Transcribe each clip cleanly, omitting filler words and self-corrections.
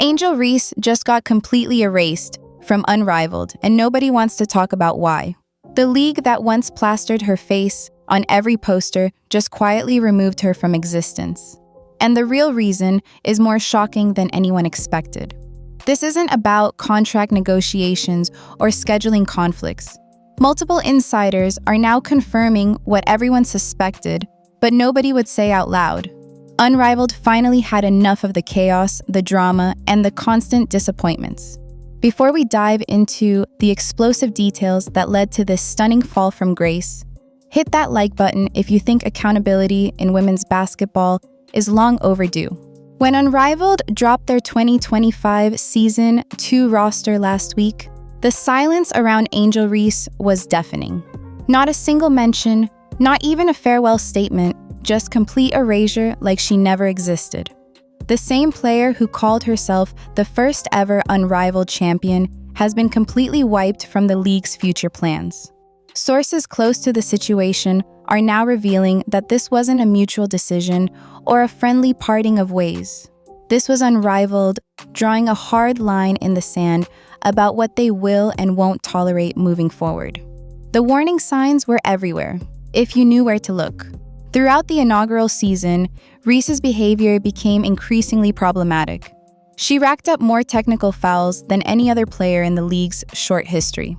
Angel Reese just got completely erased from Unrivaled, and nobody wants to talk about why. The league that once plastered her face on every poster just quietly removed her from existence. And the real reason is more shocking than anyone expected. This isn't about contract negotiations or scheduling conflicts. Multiple insiders are now confirming what everyone suspected, but nobody would say out loud. Unrivaled finally had enough of the chaos, the drama, and the constant disappointments. Before we dive into the explosive details that led to this stunning fall from grace, hit that like button if you think accountability in women's basketball is long overdue. When Unrivaled dropped their 2025 Season 2 roster last week, the silence around Angel Reese was deafening. Not a single mention, not even a farewell statement, just complete erasure like she never existed. The same player who called herself the first ever Unrivaled champion has been completely wiped from the league's future plans. Sources close to the situation are now revealing that this wasn't a mutual decision or a friendly parting of ways. This was Unrivaled drawing a hard line in the sand about what they will and won't tolerate moving forward. The warning signs were everywhere, if you knew where to look. Throughout the inaugural season, Reese's behavior became increasingly problematic. She racked up more technical fouls than any other player in the league's short history.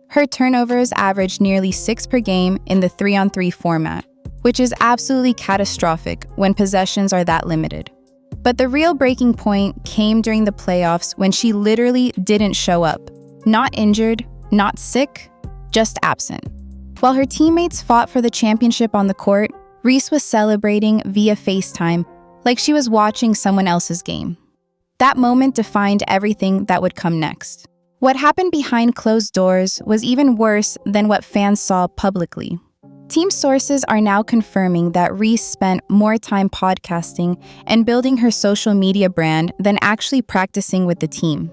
Her turnovers averaged nearly 6 per game in the 3-on-3 format, which is absolutely catastrophic when possessions are that limited. But the real breaking point came during the playoffs when she literally didn't show up. Not injured, not sick, just absent. While her teammates fought for the championship on the court, Reese was celebrating via FaceTime like she was watching someone else's game. That moment defined everything that would come next. What happened behind closed doors was even worse than what fans saw publicly. Team sources are now confirming that Reese spent more time podcasting and building her social media brand than actually practicing with the team.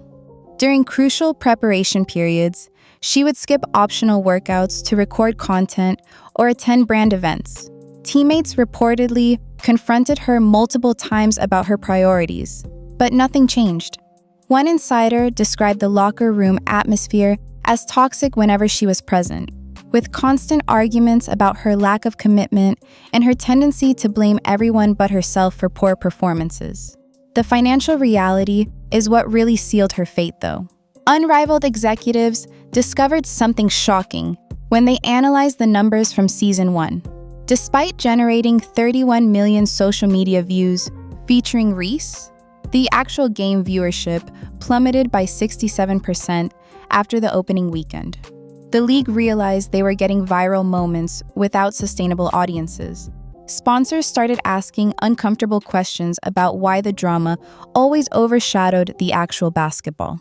During crucial preparation periods, she would skip optional workouts to record content or attend brand events. Teammates reportedly confronted her multiple times about her priorities, but nothing changed. One insider described the locker room atmosphere as toxic whenever she was present, with constant arguments about her lack of commitment and her tendency to blame everyone but herself for poor performances. The financial reality is what really sealed her fate, though. Unrivaled executives discovered something shocking when they analyzed the numbers from Season 1. Despite generating 31 million social media views featuring Reese, the actual game viewership plummeted by 67% after the opening weekend. The league realized they were getting viral moments without sustainable audiences. Sponsors started asking uncomfortable questions about why the drama always overshadowed the actual basketball.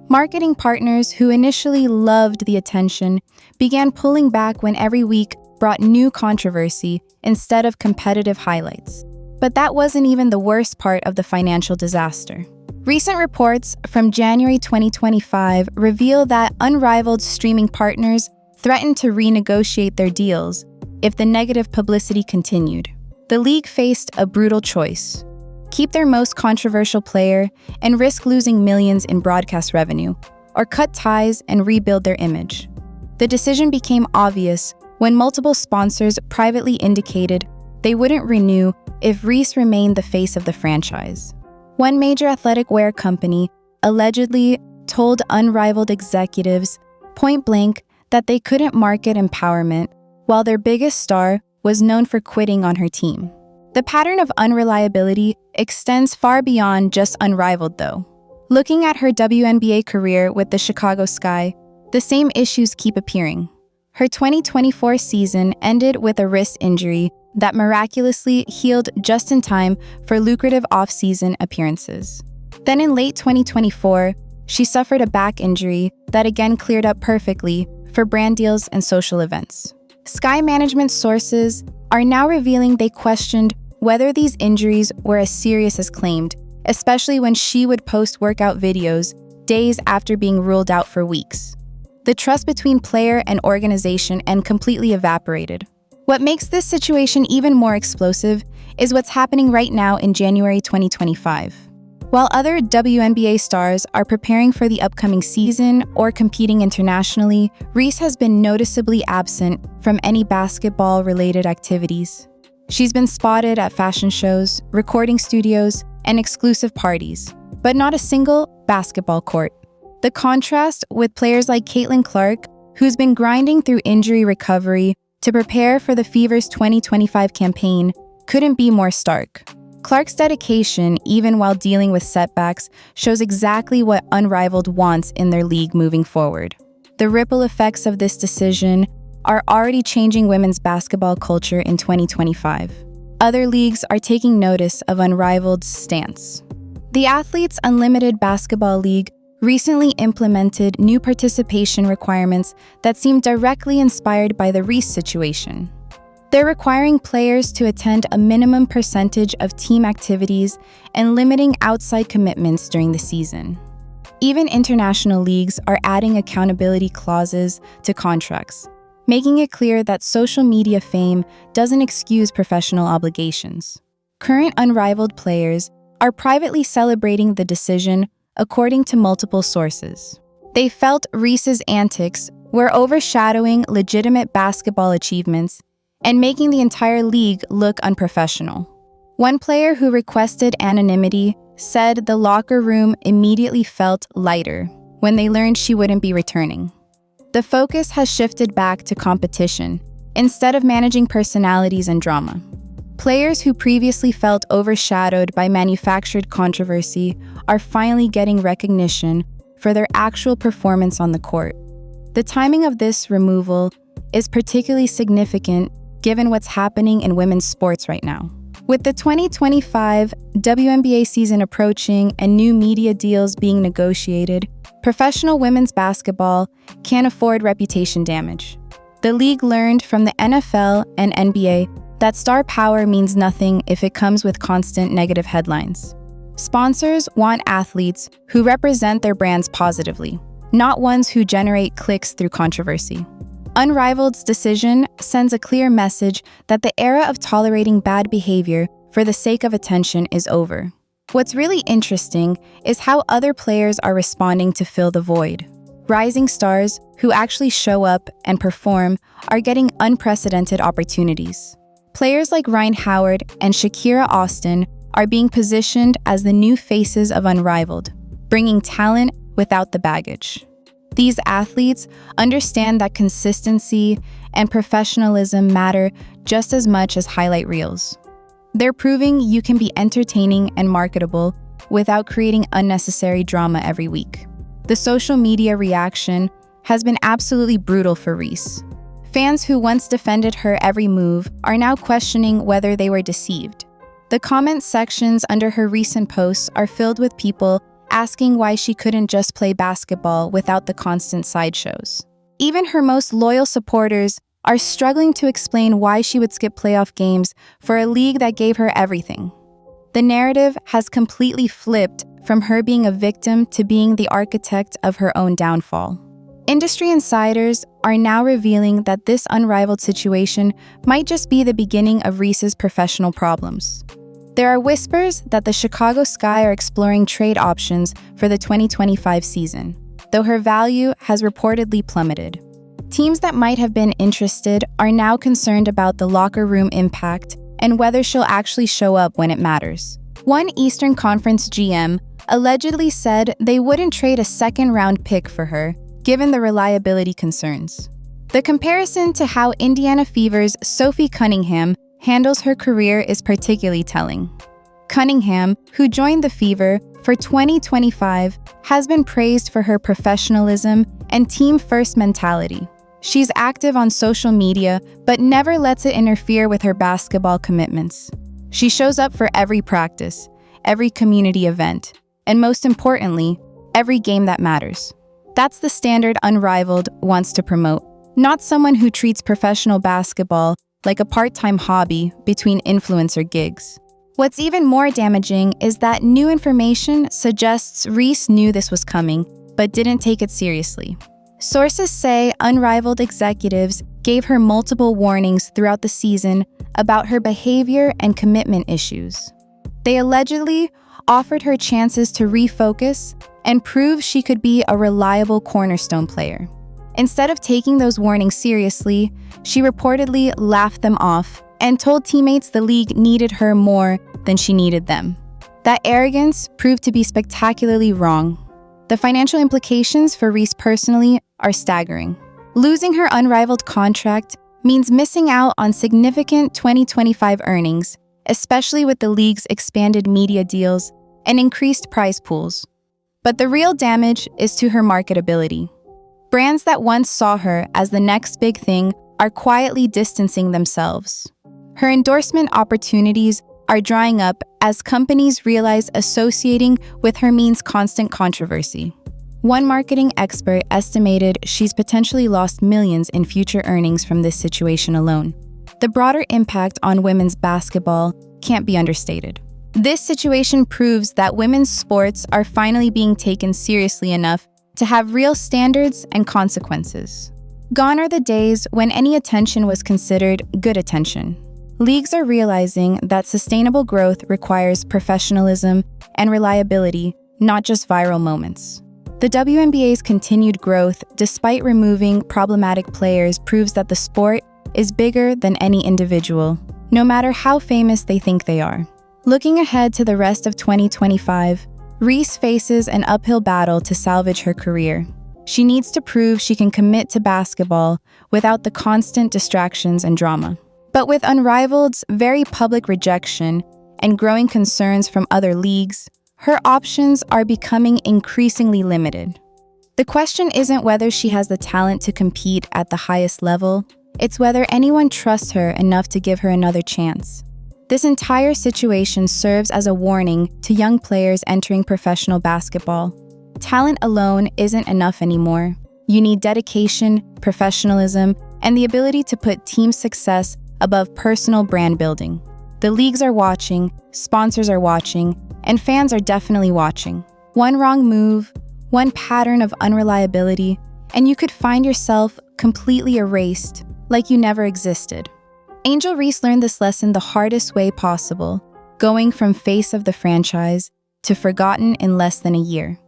Marketing partners who initially loved the attention began pulling back when every week brought new controversy instead of competitive highlights. But that wasn't even the worst part of the financial disaster. Recent reports from January 2025 reveal that Unrivaled streaming partners threatened to renegotiate their deals if the negative publicity continued. The league faced a brutal choice: keep their most controversial player and risk losing millions in broadcast revenue, or cut ties and rebuild their image. The decision became obvious when multiple sponsors privately indicated they wouldn't renew if Reese remained the face of the franchise. One major athletic wear company allegedly told Unrivaled executives point blank that they couldn't market empowerment while their biggest star was known for quitting on her team. The pattern of unreliability extends far beyond just Unrivaled, though. Looking at her WNBA career with the Chicago Sky, the same issues keep appearing. Her 2024 season ended with a wrist injury that miraculously healed just in time for lucrative off-season appearances. Then in late 2024, she suffered a back injury that again cleared up perfectly for brand deals and social events. Sky management sources are now revealing they questioned whether these injuries were as serious as claimed, especially when she would post workout videos days after being ruled out for weeks. The trust between player and organization completely evaporated. What makes this situation even more explosive is what's happening right now in January 2025. While other WNBA stars are preparing for the upcoming season or competing internationally, Reese has been noticeably absent from any basketball-related activities. She's been spotted at fashion shows, recording studios, and exclusive parties, but not a single basketball court. The contrast with players like Caitlin Clark, who's been grinding through injury recovery to prepare for the Fever's 2025 campaign, couldn't be more stark. Clark's dedication, even while dealing with setbacks, shows exactly what Unrivaled wants in their league moving forward. The ripple effects of this decision are already changing women's basketball culture in 2025. Other leagues are taking notice of Unrivaled's stance. The Athletes Unlimited Basketball League recently implemented new participation requirements that seem directly inspired by the Reese situation. They're requiring players to attend a minimum percentage of team activities and limiting outside commitments during the season. Even international leagues are adding accountability clauses to contracts, making it clear that social media fame doesn't excuse professional obligations. Current Unrivaled players are privately celebrating the decision, according to multiple sources. They felt Reese's antics were overshadowing legitimate basketball achievements and making the entire league look unprofessional. One player who requested anonymity said the locker room immediately felt lighter when they learned she wouldn't be returning. The focus has shifted back to competition instead of managing personalities and drama. Players who previously felt overshadowed by manufactured controversy are finally getting recognition for their actual performance on the court. The timing of this removal is particularly significant given what's happening in women's sports right now. With the 2025 WNBA season approaching and new media deals being negotiated, professional women's basketball can't afford reputation damage. The league learned from the NFL and NBA that star power means nothing if it comes with constant negative headlines. Sponsors want athletes who represent their brands positively, not ones who generate clicks through controversy. Unrivaled's decision sends a clear message that the era of tolerating bad behavior for the sake of attention is over. What's really interesting is how other players are responding to fill the void. Rising stars who actually show up and perform are getting unprecedented opportunities. Players like Ryan Howard and Shakira Austin are being positioned as the new faces of Unrivaled, bringing talent without the baggage. These athletes understand that consistency and professionalism matter just as much as highlight reels. They're proving you can be entertaining and marketable without creating unnecessary drama every week. The social media reaction has been absolutely brutal for Reese. Fans who once defended her every move are now questioning whether they were deceived. The comment sections under her recent posts are filled with people asking why she couldn't just play basketball without the constant sideshows. Even her most loyal supporters are struggling to explain why she would skip playoff games for a league that gave her everything. The narrative has completely flipped from her being a victim to being the architect of her own downfall. Industry insiders are now revealing that this Unrivaled situation might just be the beginning of Reese's professional problems. There are whispers that the Chicago Sky are exploring trade options for the 2025 season, though her value has reportedly plummeted. Teams that might have been interested are now concerned about the locker room impact and whether she'll actually show up when it matters. One Eastern Conference GM allegedly said they wouldn't trade a second-round pick for her, given the reliability concerns. The comparison to how Indiana Fever's Sophie Cunningham handles her career is particularly telling. Cunningham, who joined the Fever for 2025, has been praised for her professionalism and team-first mentality. She's active on social media, but never lets it interfere with her basketball commitments. She shows up for every practice, every community event, and most importantly, every game that matters. That's the standard Unrivaled wants to promote, not someone who treats professional basketball like a part-time hobby between influencer gigs. What's even more damaging is that new information suggests Reese knew this was coming, but didn't take it seriously. Sources say Unrivaled executives gave her multiple warnings throughout the season about her behavior and commitment issues. They allegedly offered her chances to refocus and prove she could be a reliable cornerstone player. Instead of taking those warnings seriously, she reportedly laughed them off and told teammates the league needed her more than she needed them. That arrogance proved to be spectacularly wrong. The financial implications for Reese personally are staggering. Losing her unrivaled contract means missing out on significant 2025 earnings, especially with the league's expanded media deals and increased prize pools. But the real damage is to her marketability. Brands that once saw her as the next big thing are quietly distancing themselves. Her endorsement opportunities are drying up as companies realize associating with her means constant controversy. One marketing expert estimated she's potentially lost millions in future earnings from this situation alone. The broader impact on women's basketball can't be understated. This situation proves that women's sports are finally being taken seriously enough to have real standards and consequences. Gone are the days when any attention was considered good attention. Leagues are realizing that sustainable growth requires professionalism and reliability, not just viral moments. The WNBA's continued growth, despite removing problematic players, proves that the sport is bigger than any individual, no matter how famous they think they are. Looking ahead to the rest of 2025, Reese faces an uphill battle to salvage her career. She needs to prove she can commit to basketball without the constant distractions and drama. But with Unrivaled's very public rejection and growing concerns from other leagues, her options are becoming increasingly limited. The question isn't whether she has the talent to compete at the highest level, it's whether anyone trusts her enough to give her another chance. This entire situation serves as a warning to young players entering professional basketball. Talent alone isn't enough anymore. You need dedication, professionalism, and the ability to put team success above personal brand building. The leagues are watching, sponsors are watching, and fans are definitely watching. One wrong move, one pattern of unreliability, and you could find yourself completely erased, like you never existed. Angel Reese learned this lesson the hardest way possible, going from face of the franchise to forgotten in less than a year.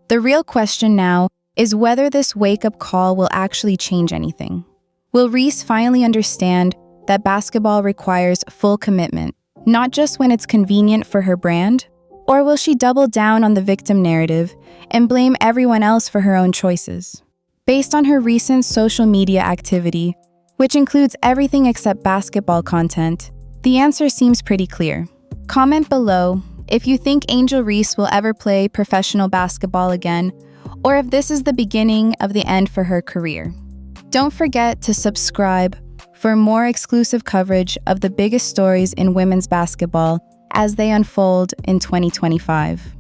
The real question now is whether this wake-up call will actually change anything. Will Reese finally understand that basketball requires full commitment, not just when it's convenient for her brand? Or will she double down on the victim narrative and blame everyone else for her own choices? Based on her recent social media activity, which includes everything except basketball content, the answer seems pretty clear. Comment below if you think Angel Reese will ever play professional basketball again, or if this is the beginning of the end for her career. Don't forget to subscribe for more exclusive coverage of the biggest stories in women's basketball as they unfold in 2025.